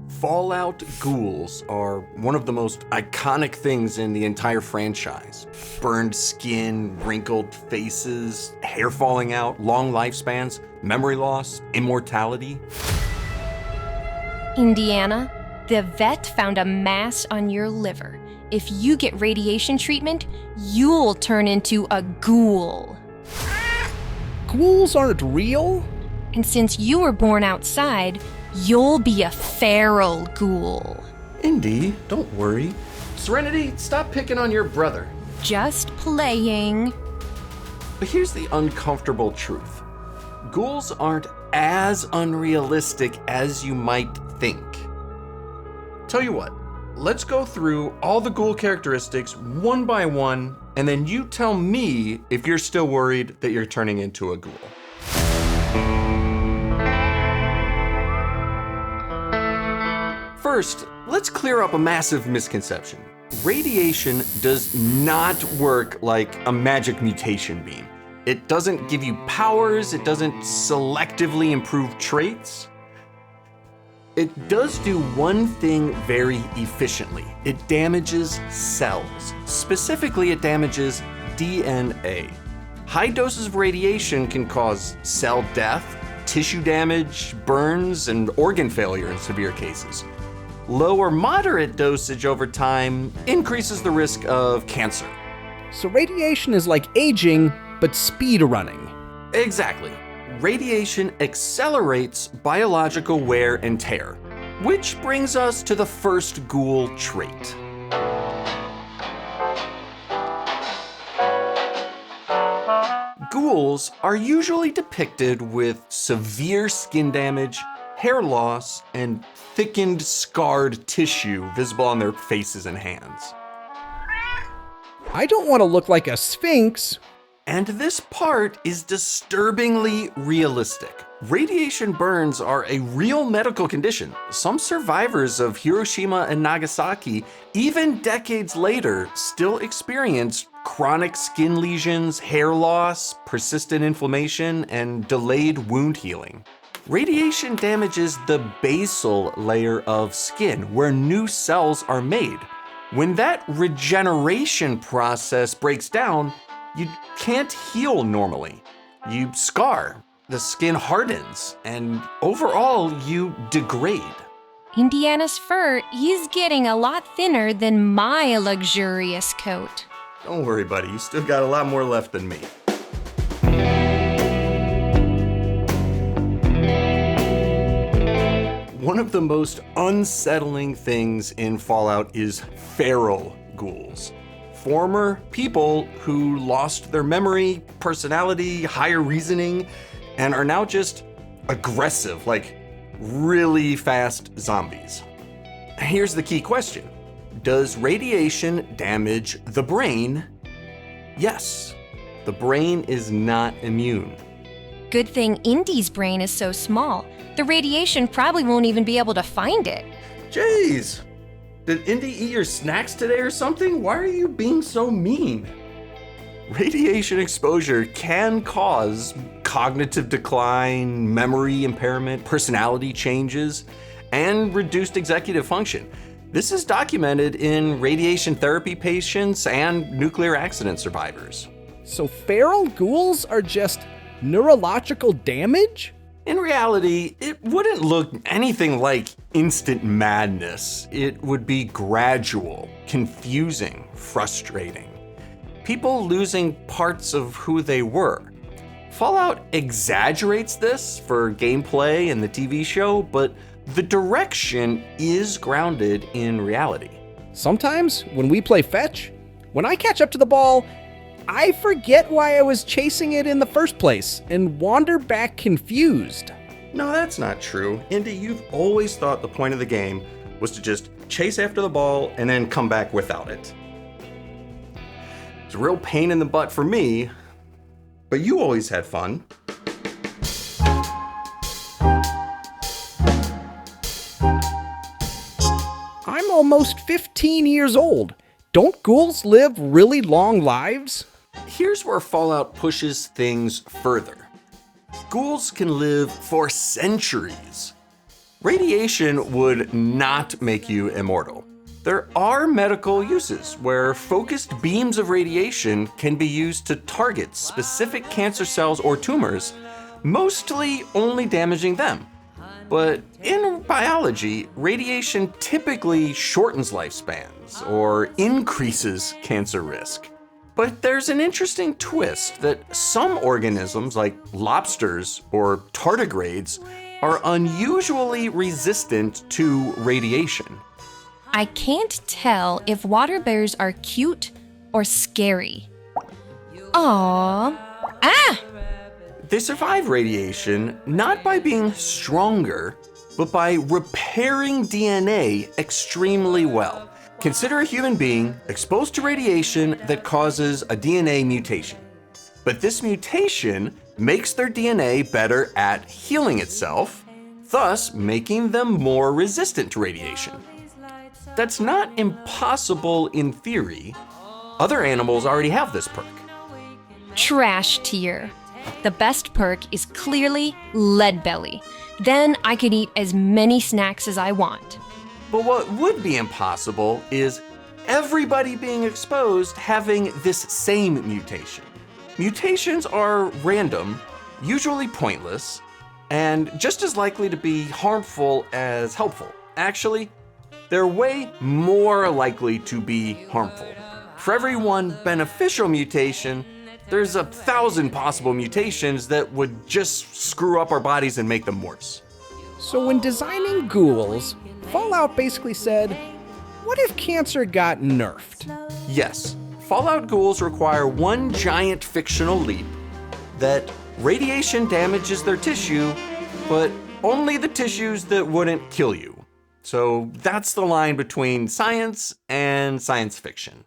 Fallout Ghouls are one of the most iconic things in the entire franchise. Burned skin, wrinkled faces, hair falling out, long lifespans, memory loss, immortality. Indiana, the vet found a mass on your liver. If you get radiation treatment, you'll turn into a ghoul. Ghouls aren't real? And since you were born outside, you'll be a feral ghoul. Indy, don't worry. Serenity, stop picking on your brother. Just playing. But here's the uncomfortable truth. Ghouls aren't as unrealistic as you might think. Tell you what, let's go through all the ghoul characteristics one by one, and then you tell me if you're still worried that you're turning into a ghoul. First, let's clear up a massive misconception. Radiation does not work like a magic mutation beam. It doesn't give you powers, it doesn't selectively improve traits. It does do one thing very efficiently. It damages cells. Specifically, it damages DNA. High doses of radiation can cause cell death, tissue damage, burns, and organ failure in severe cases. Low or moderate dosage over time increases the risk of cancer. So radiation is like aging, but speed running. Exactly. Radiation accelerates biological wear and tear, which brings us to the first ghoul trait. Ghouls are usually depicted with severe skin damage, hair loss, and thickened, scarred tissue visible on their faces and hands. I don't want to look like a sphinx. And this part is disturbingly realistic. Radiation burns are a real medical condition. Some survivors of Hiroshima and Nagasaki, even decades later, still experience chronic skin lesions, hair loss, persistent inflammation, and delayed wound healing. Radiation damages the basal layer of skin, where new cells are made. When that regeneration process breaks down, you can't heal normally. You scar, the skin hardens, and overall you degrade. Indiana's fur is getting a lot thinner than my luxurious coat. Don't worry, buddy, you still got a lot more left than me. One of the most unsettling things in Fallout is feral ghouls. Former people who lost their memory, personality, higher reasoning, and are now just aggressive, like really fast zombies. Here's the key question. Does radiation damage the brain? Yes. The brain is not immune. Good thing Indy's brain is so small. The radiation probably won't even be able to find it. Jeez. Did Indy eat your snacks today or something? Why are you being so mean? Radiation exposure can cause cognitive decline, memory impairment, personality changes, and reduced executive function. This is documented in radiation therapy patients and nuclear accident survivors. So feral ghouls are just neurological damage? In reality, it wouldn't look anything like instant madness. It would be gradual, confusing, frustrating. People losing parts of who they were. Fallout exaggerates this for gameplay and the TV show, but the direction is grounded in reality. Sometimes, when we play fetch, when I catch up to the ball, I forget why I was chasing it in the first place and wander back confused. No, that's not true. Indy, you've always thought the point of the game was to just chase after the ball and then come back without it. It's a real pain in the butt for me, but you always had fun. I'm almost 15 years old. Don't ghouls live really long lives? Here's where Fallout pushes things further. Ghouls can live for centuries. Radiation would not make you immortal. There are medical uses where focused beams of radiation can be used to target specific cancer cells or tumors, mostly only damaging them. But in biology, radiation typically shortens lifespans or increases cancer risk. But there's an interesting twist that some organisms, like lobsters or tardigrades, are unusually resistant to radiation. I can't tell if water bears are cute or scary. Aww. Ah! They survive radiation not by being stronger, but by repairing DNA extremely well. Consider a human being exposed to radiation that causes a DNA mutation. But this mutation makes their DNA better at healing itself, thus making them more resistant to radiation. That's not impossible in theory. Other animals already have this perk. Trash tier. The best perk is clearly lead belly. Then I could eat as many snacks as I want. But what would be impossible is everybody being exposed having this same mutation. Mutations are random, usually pointless, and just as likely to be harmful as helpful. Actually, they're way more likely to be harmful. For every one beneficial mutation, there's 1,000 possible mutations that would just screw up our bodies and make them worse. So when designing ghouls, Fallout basically said, what if cancer got nerfed? Yes, Fallout Ghouls require one giant fictional leap that radiation damages their tissue, but only the tissues that wouldn't kill you. So that's the line between science and science fiction.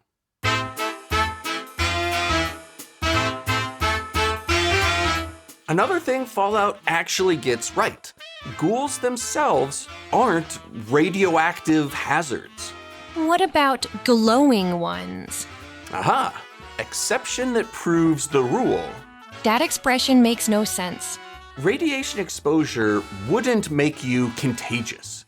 Another thing Fallout actually gets right. Ghouls themselves aren't radioactive hazards. What about glowing ones? Aha! Exception that proves the rule. That expression makes no sense. Radiation exposure wouldn't make you contagious.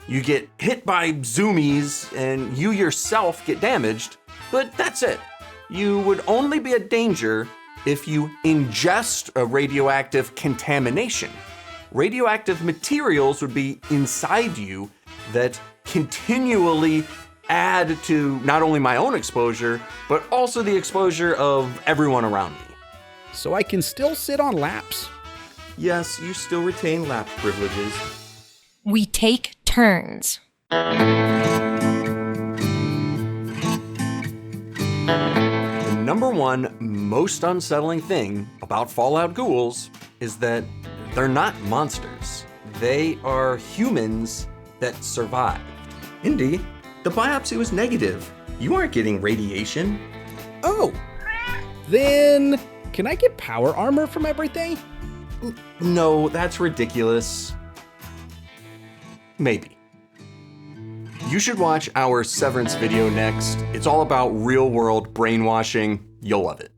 You get hit by zoomies and you yourself get damaged, but that's it. You would only be a danger if you ingest a radioactive contamination. Radioactive materials would be inside you that continually add to not only my own exposure, but also the exposure of everyone around me. So I can still sit on laps? Yes, you still retain lap privileges. We take turns. The number one most unsettling thing about Fallout Ghouls is that they're not monsters. They are humans that survived. Indy, the biopsy was negative. You aren't getting radiation. Oh, then can I get power armor from everything? No, that's ridiculous. Maybe. You should watch our Severance video next. It's all about real-world brainwashing. You'll love it.